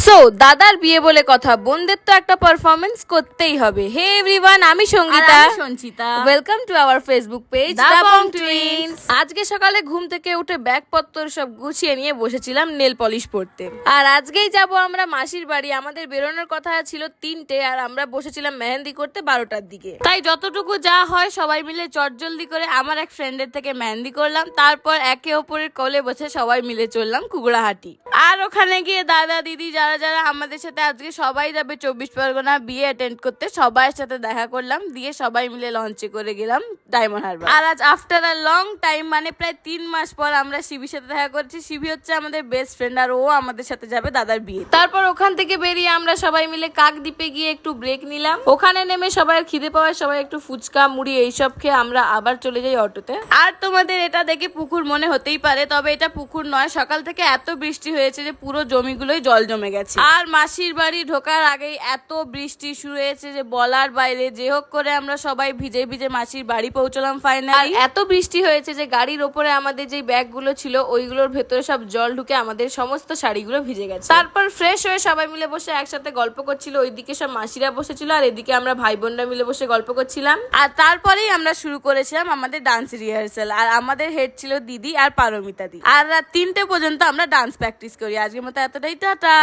So দাদার বিয়ে বলে কথা, বোনদের তো একটা পারফরমেন্স করতেই হবে। হে এভরিওয়ান, আমি Sangita, Sanchita. Welcome to our Facebook page the the Bong Bong twins. Twins. আজকে সকালে ঘুম থেকে উঠে ব্যাগপত্র সব গুছিয়ে নিয়ে বসেছিলাম নেল পলিশ পরতে। আর আজকেই যাব আমরা মাসির বাড়ি। আমাদের বেরোনোর কথা ছিল 3টে, আর আমরা বসেছিলাম মেহেন্দি করতে 12টার দিকে। তাই যতটুকু যা হয় সবাই মিলে চটজলদি করে আমার এক ফ্রেন্ডের থেকে মেহেন্দি করলাম, তারপর একে অপরের কোলে বসে সবাই মিলে চললাম কুগড়াহাটি। আর ওখানে গিয়ে দাদা দিদি যারা যারা আমাদের সাথে আজকে সবাই যাবে 24 পরগনা বিয়ে অ্যাটেন্ড করতে, সবার সাথে দেখা করলাম, দিয়ে সবাই মিলে লঞ্চে করে গেলাম ডায়মন্ড হারবার। আর আজ আফটার আ লং টাইম, মানে প্রায় 3 মাস পর আমরা শিবির সাথে দেখা করছি। শিবি হচ্ছে আমাদের বেস্ট ফ্রেন্ড, আর ও আমাদের সাথে যাবে দাদার বিয়ে। তারপর ওখান থেকে বেরিয়ে আমরা সবাই মিলে কাকদ্বীপে গিয়ে একটু ব্রেক নিলাম। ওখানে নেমে সবাই খিদে পাওয়ায় সবাই একটু ফুচকা মুড়ি এইসব খেয়ে আমরা আবার চলে যাই অটোতে। আর তোমাদের এটা দেখে পুকুর মনে হতেই পারে, তবে এটা পুকুর নয়। সকাল থেকে এত বৃষ্টি হয়েছে যে পুরো জমিগুলোই জল জমে গেছে। আর মাসির বাড়ি ঢোকার আগেই এত বৃষ্টি শুরু হয়েছে যে বলার বাইরে। যে হোক করে আমরা সবাই ভিজে ভিজে মাসির বাড়ি পৌঁছলাম ফাইনালি। এত বৃষ্টি হয়েছে যে গাড়ির ওপরে আমাদের যে ব্যাগগুলো ছিল ওইগুলোর ভেতরে সব জল ঢুকে আমাদের সমস্ত শাড়িগুলো ভিজে গেছে। তারপর ফ্রেশ হয়ে সবাই মিলে বসে একসাথে গল্প করছিল। ওইদিকে সব মাসিরা বসেছিল আর এদিকে আমরা ভাই বোনরা মিলে বসে গল্প করছিলাম। আর তারপরেই আমরা শুরু করেছিলাম আমাদের ডান্স রিহার্সাল। আর আমাদের হেড ছিল দিদি আর পারমিতা দি। আর রাত 3টে পর্যন্ত আমরা ডান্স প্র্যাকটিস করি। আজকের মতো এতটাই, টাটা।